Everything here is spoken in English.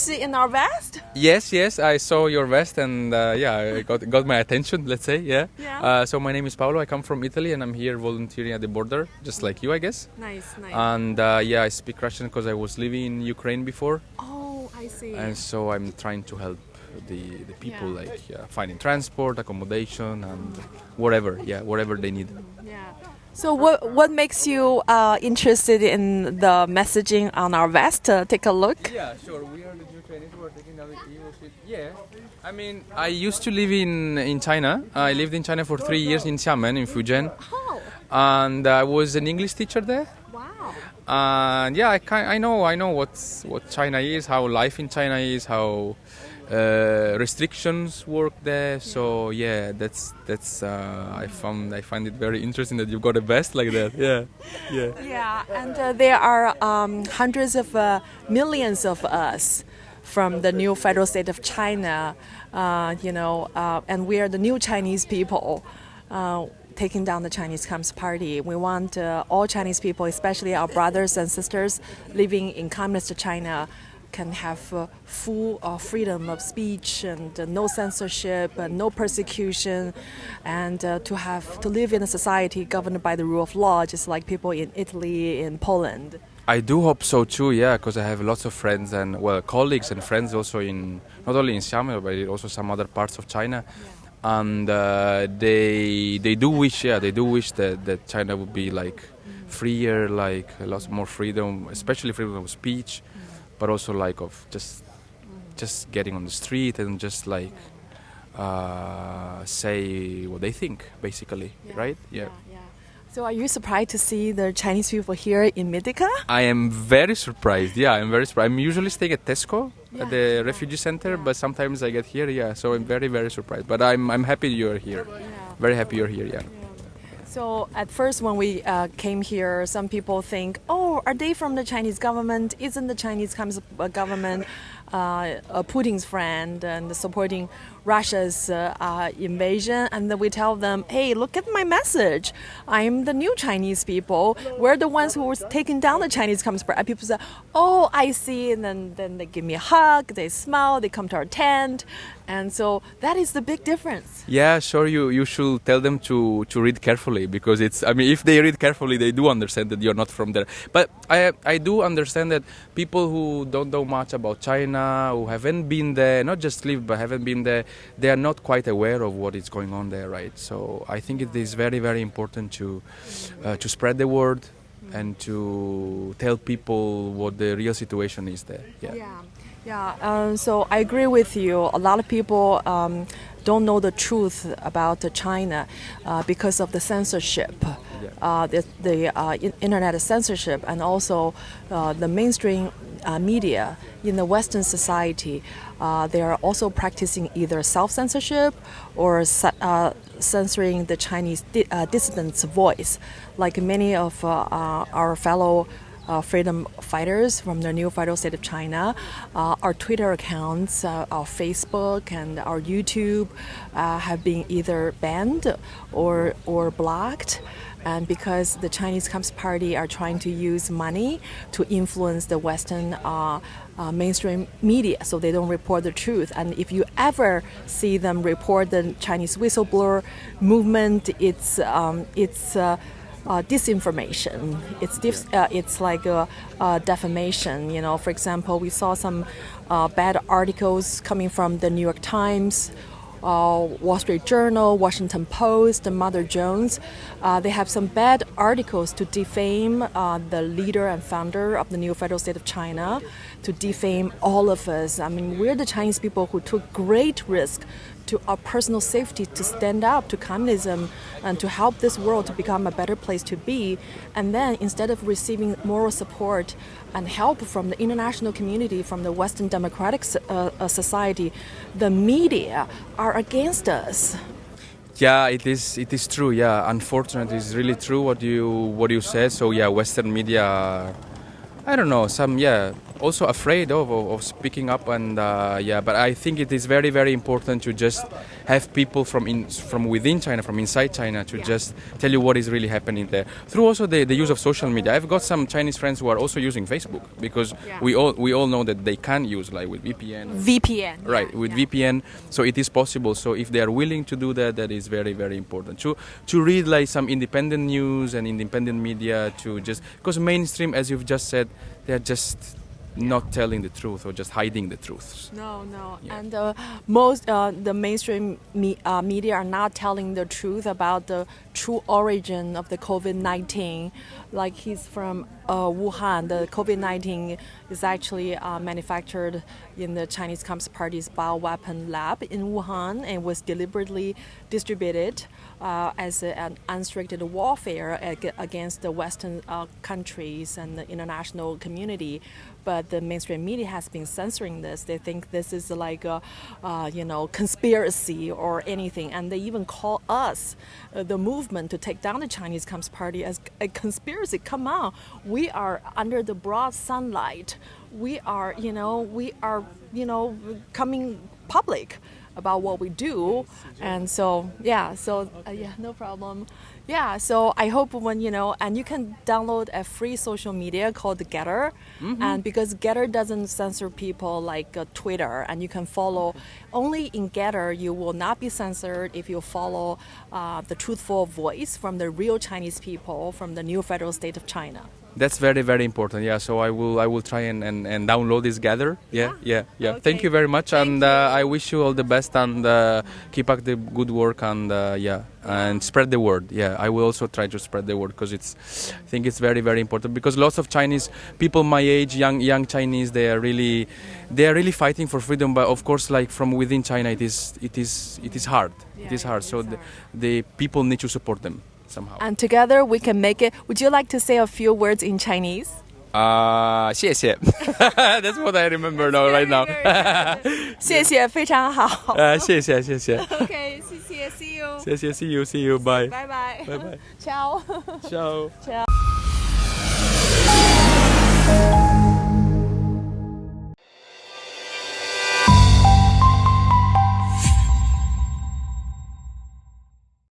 interested in our vest? Yes, I saw your vest and it got my attention, let's say, yeah. So my name is Paolo, I come from Italy and I'm here volunteering at the border, just like you, I guess. Nice. And I speak Russian because I was living in Ukraine before. Oh, I see. And so I'm trying to help the people, finding transport, accommodation and whatever they need. Yeah. So what makes you interested in the messaging on our vest? Take a look. Yeah, sure. We are the Jew Chinese who are taking down the evil shit. Yeah. I mean, I used to live in China. I lived in China for 3 years in Xiamen, in Fujian. Oh. And I was an English teacher there. Wow. And I know what China is, how life in China is, how restrictions work there. So yeah, that's I find it very interesting that you've got a vest like that. Yeah. And there are hundreds of millions of us from the new federal state of China, and we are the new Chinese people taking down the Chinese Communist Party. We want all Chinese people, especially our brothers and sisters living in communist China, can have full freedom of speech and no censorship, no persecution, and to live in a society governed by the rule of law, just like people in Italy, in Poland. I do hope so too, yeah, because I have lots of friends and colleagues and friends also not only in Xiamen but also some other parts of China, and they do wish that China would be like freer, like a lot more freedom, especially freedom of speech. But also of just getting on the street and just say what they think, basically, right? Yeah. So are you surprised to see the Chinese people here in Mythica? I am very surprised. Yeah, I'm very surprised. I'm usually staying at Tesco, at the refugee center, but sometimes I get here. Yeah, so I'm very, very surprised. But I'm happy you're here. Yeah. Very happy you're here. Yeah. So at first when we came here, some people think, oh, are they from the Chinese government? Isn't the Chinese government Putin's friend and supporting Russia's invasion? And then we tell them, hey, look at my message. I'm the new Chinese people. We're the ones who were taking down the Chinese Communist Party. And people say, oh, I see. And then they give me a hug, they smile, they come to our tent. And so that is the big difference. Yeah, sure. You should tell them to read carefully, because if they read carefully, they do understand that you're not from there. But I do understand that people who don't know much about China, who haven't been there, not just lived but haven't been there, they are not quite aware of what is going on there, right? So I think it is very, very important to spread the word and to tell people what the real situation is there. So I agree with you. A lot of people don't know the truth about China because of the censorship, the internet censorship, and also the mainstream media in the Western society. They are also practicing either self-censorship or censoring the Chinese dissidents' voice, like many of our fellow freedom fighters from the new federal state of China. Our Twitter accounts, our Facebook and our YouTube have been either banned or blocked. And because the Chinese Communist Party are trying to use money to influence the Western mainstream media, so they don't report the truth. And if you ever see them report the Chinese whistleblower movement, it's disinformation. It's like defamation. For example, we saw some bad articles coming from the New York Times, Wall Street Journal, Washington Post, and Mother Jones. They have some bad articles to defame the leader and founder of the new federal state of China, to defame all of us. I mean, we're the Chinese people who took great risk to our personal safety to stand up to communism and to help this world to become a better place to be. And then instead of receiving moral support and help from the international community, from the Western democratic society, the media are against us. Yeah, it is true. Yeah, unfortunately, it's really true what you said. So yeah, Western media, I don't know, also afraid of speaking up, and but I think it is very, very important to just have people from within China, from inside China, to just tell you what is really happening there through also the use of social media. I've got some Chinese friends who are also using Facebook, because we all know that they can use, like with VPN, right, with VPN, so it is possible. So if they are willing to do that, that is very, very important to read like some independent news and independent media, to just, because mainstream, as you've just said, they're just not telling the truth or just hiding the truths. No. Yeah. And most the mainstream media are not telling the truth about the true origin of the COVID-19. Like, he's from Wuhan. The COVID-19 is actually manufactured in the Chinese Communist Party's bioweapon lab in Wuhan, and was deliberately distributed as an unrestricted warfare against the Western countries and the international community. But the mainstream media has been censoring this. They think this is like a, conspiracy or anything, and they even call us, the movement to take down the Chinese Communist Party, as a conspiracy. Come on, we are under the broad sunlight. We are, coming public about what we do, and so no problem. Yeah, so I hope and you can download a free social media called Getter, and because Getter doesn't censor people like Twitter, and you can follow only in Getter. You will not be censored if you follow the truthful voice from the real Chinese people from the new federal state of China. That's very, very important. Yeah, so I will try and download this Gather. Yeah. Okay. Thank you very much, and I wish you all the best, and keep up the good work, and and spread the word. Yeah, I will also try to spread the word, because I think it's very, very important, because lots of Chinese people my age, young Chinese, they are really fighting for freedom. But of course, like from within China, it is hard. Yeah, it is hard. So the people need to support them somehow. And together we can make it. Would you like to say a few words in Chinese? 谢谢 That's what I remember right now. 谢谢，非常好。谢谢 Okay, 谢谢 ，See you. 谢谢 ，See you, bye. Bye bye. Bye bye. Ciao. Ciao. Ciao.